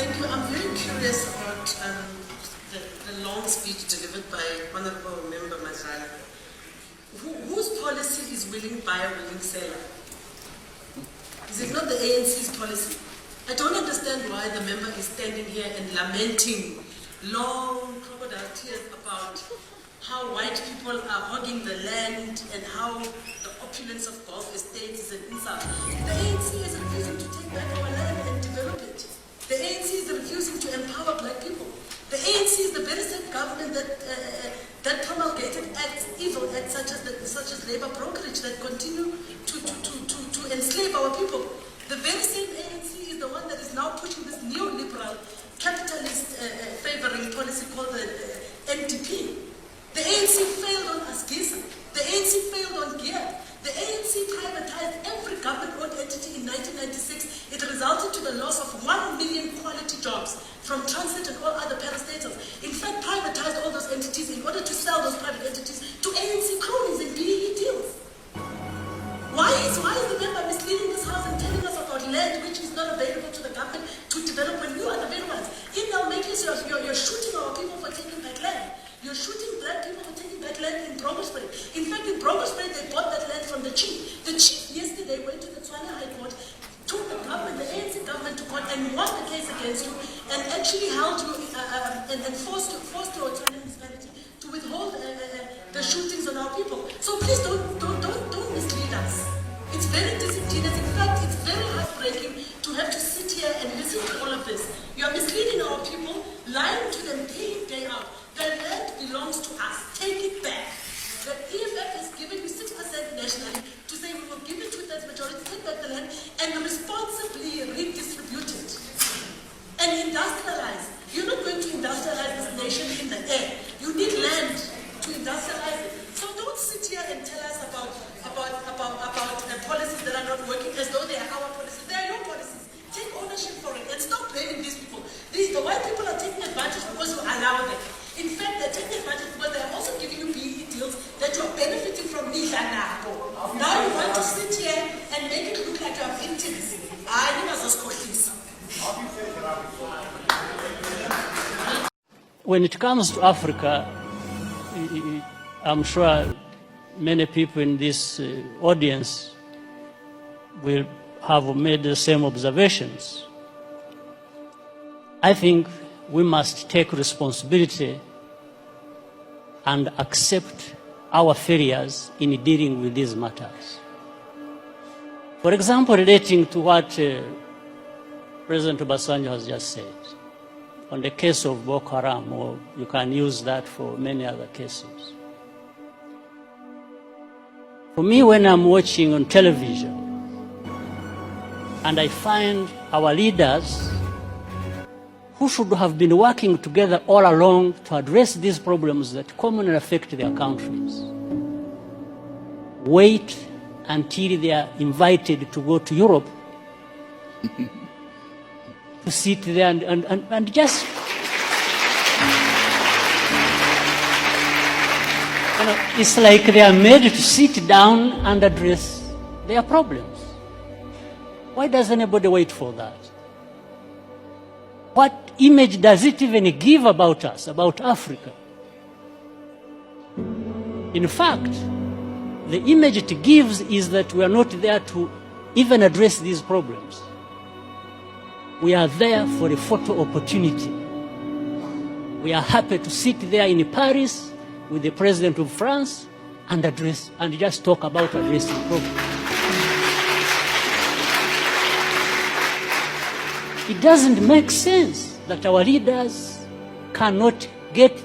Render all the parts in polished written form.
Thank you. I'm very curious about the long speech delivered by Honorable Member Mazala. Whose policy is willing buyer, willing seller? Is it not the ANC's policy? I don't understand why the member is standing here and lamenting long crocodile tears about how white people are hogging the land and how the opulence of Gulf estates is an insult. The ANC is refusing to take back our land and develop it. The ANC is refusing to empower black people. The ANC is the very same government that promulgated acts, evil acts such as labor brokerage that continue to enslave our people. The very same ANC is the one that is now pushing this neoliberal, capitalist favoring policy called the NDP. The ANC failed on Asgisa. The ANC failed on GEAR. The ANC privatized every government-owned entity in 1996. It resulted to the loss of 1 million quality jobs from Transit and all other parastatals. In fact, privatized all those entities in order to sell those private entities to ANC cronies and BEE deals. Why is the member misleading this house and telling us about land which is not available to the government to develop when you are the very ones? In now making sure you're shooting our people for taking back land. You're shooting black people for taking that land in Bromosbury. In fact, in Bromosbury, they bought that land from the chief. The chief yesterday went to the Tswana High Court, took the government, the ANC government to court, and won the case against you, and actually held you and forced your Tswana municipality to withhold the shootings on our people. So please don't mislead us. It's very disingenuous. In fact, it's very heartbreaking to have to sit here and listen to all of this. You are misleading our people, lying to them day in, day out. The land belongs to us. Take it back. The EFF has given you 6% nationally to say we will give it two-thirds majority, take back the land, and responsibly redistribute it. And industrialize. You're not going to industrialize this nation in the air. You need land to industrialize it. So don't sit here and tell us about policies that are not working as though they are our policies. They are your policies. Take ownership for it and stop blaming these people. The white people are taking advantage because you allow them. In fact, they're taking advantage because they are also giving you BE deals that you are benefiting from. Now you want to sit here and make it look like you are victims. When it comes to Africa, I'm sure many people in this audience will have made the same observations. I think we must take responsibility and accept our failures in dealing with these matters. For example, relating to what President Obasanjo has just said, on the case of Boko Haram, or you can use that for many other cases. For me, when I'm watching on television, and I find our leaders who should have been working together all along to address these problems that commonly affect their countries, wait until they are invited to go to Europe to sit there and just, it's like they are made to sit down and address their problems. Why does anybody wait for that? What image does it even give about us, about Africa? In fact, the image it gives is that we are not there to even address these problems. We are there for a photo opportunity. We are happy to sit there in Paris with the President of France and address, and just talk about addressing problems. It doesn't make sense that our leaders cannot get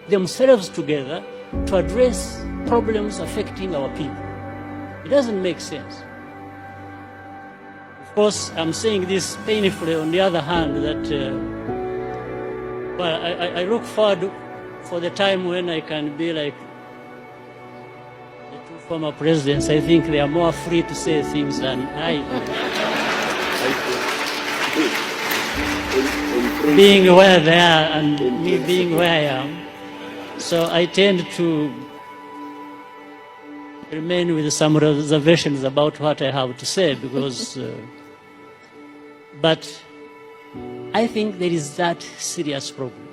themselves together to address problems affecting our people. It doesn't make sense. Of course, I'm saying this painfully. On the other hand, that well, I look forward for the time when I can be like the two former presidents. I think they are more free to say things than I do. Being where they are and me being where I am. So I tend to remain with some reservations about what I have to say, because but I think there is that serious problem.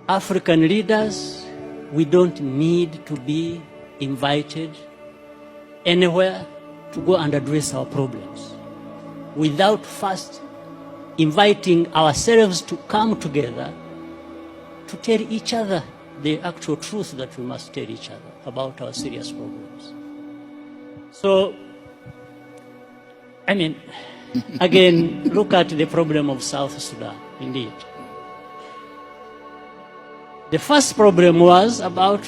African leaders, we don't need to be invited anywhere to go and address our problems without first inviting ourselves to come together to tell each other the actual truth that we must tell each other about our serious problems. So, I mean, again, look at the problem of South Sudan, indeed. The first problem was about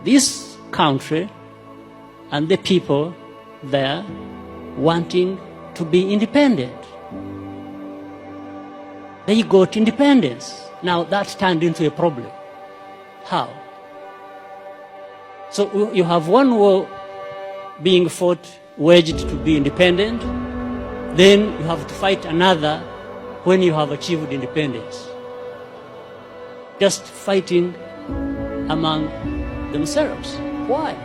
this country and the people there wanting to be independent. They got independence. Now that turned into a problem. How? So you have one war being fought, waged to be independent, then you have to fight another when you have achieved independence. Just fighting among themselves. Why?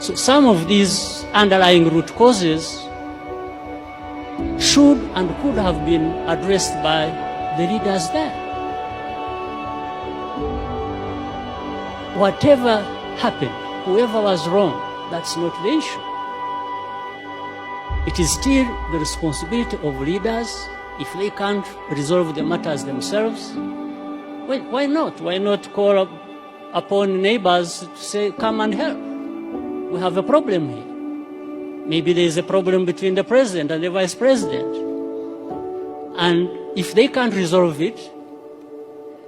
So some of these underlying root causes should and could have been addressed by the leaders there. Whatever happened, whoever was wrong, that's not the issue. It is still the responsibility of leaders. If they can't resolve the matters themselves, well, why not? Why not call upon neighbors to say, come and help? We have a problem here. Maybe there is a problem between the president and the vice president. And if they can't resolve it,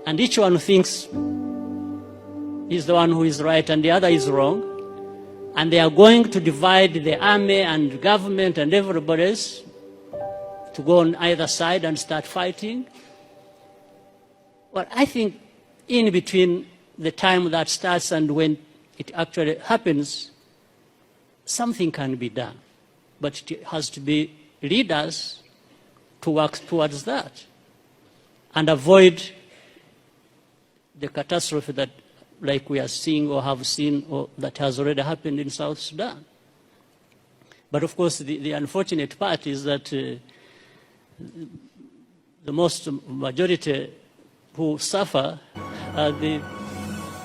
and each one thinks he's the one who is right and the other is wrong, and they are going to divide the army and government and everybody else to go on either side and start fighting, well, I think in between the time that starts and when it actually happens, something can be done. But it has to be leaders to work towards that and avoid the catastrophe that, like we are seeing or have seen or that has already happened in South Sudan. But of course, the unfortunate part is that the most majority who suffer are the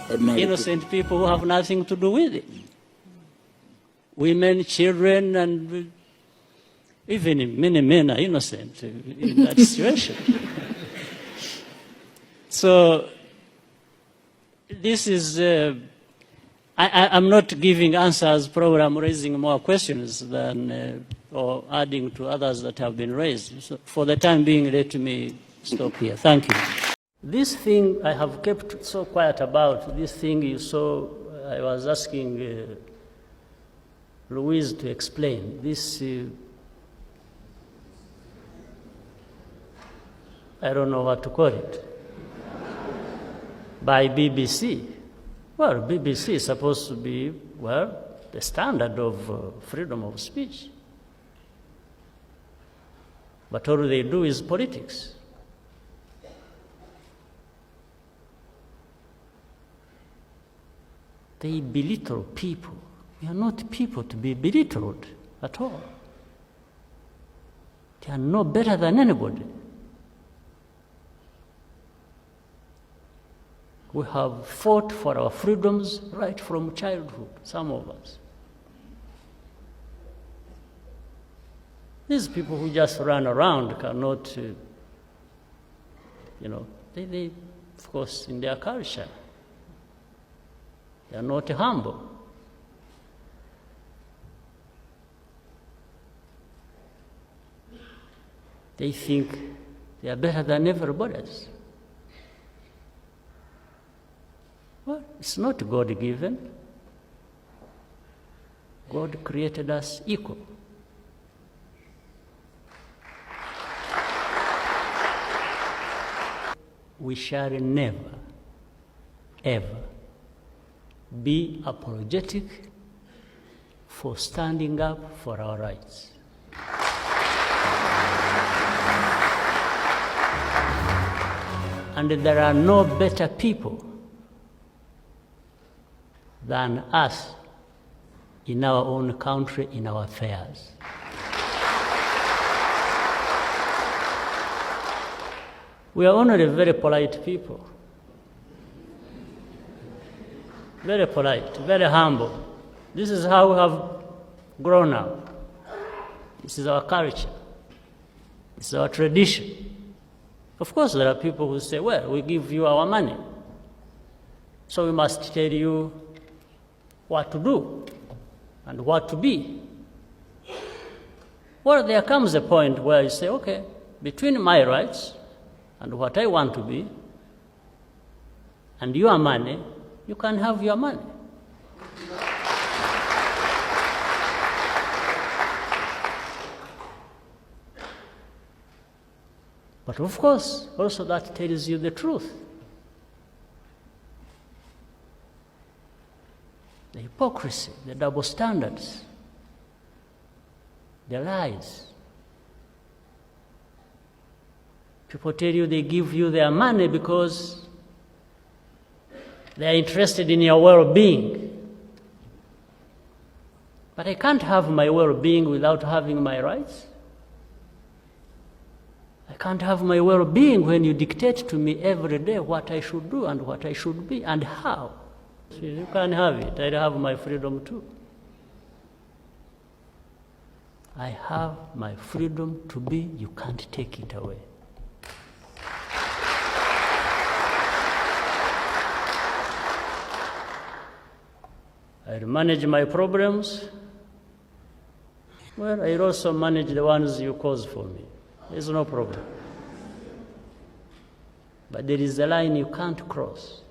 innocent people who have nothing to do with it. Women, children, and even many men are innocent in that situation. So this is, I'm not giving answers, probably I'm raising more questions than, or adding to others that have been raised. So for the time being, let me stop here. Thank you. This thing I have kept so quiet about, this thing you saw, I was asking Louise to explain. This, I don't know what to call it, by BBC. Well, BBC is supposed to be, well, the standard of freedom of speech. But all they do is politics. They belittle people. We are not people to be belittled at all. They are no better than anybody. We have fought for our freedoms right from childhood, some of us. These people who just run around cannot, they, of course, in their culture, they are not humble. They think they are better than everybody else. Well, it's not God-given. God created us equal. We shall never, ever be apologetic for standing up for our rights. And there are no better people than us in our own country, in our affairs. We are only very polite people. Very polite, very humble. This is how we have grown up. This is our culture. This is our tradition. Of course, there are people who say, well, we give you our money, so we must tell you what to do and what to be. Well, there comes a point where you say, okay, between my rights and what I want to be and your money, you can have your money. But of course, also that tells you the truth. The hypocrisy, the double standards, the lies. People tell you they give you their money because they are interested in your well-being. But I can't have my well-being without having my rights. I can't have my well-being when you dictate to me every day what I should do and what I should be and how. So you can have it. I have my freedom too. I have my freedom to be. You can't take it away. I'll manage my problems. Well, I'll also manage the ones you cause for me. There's no problem. But there is a line you can't cross.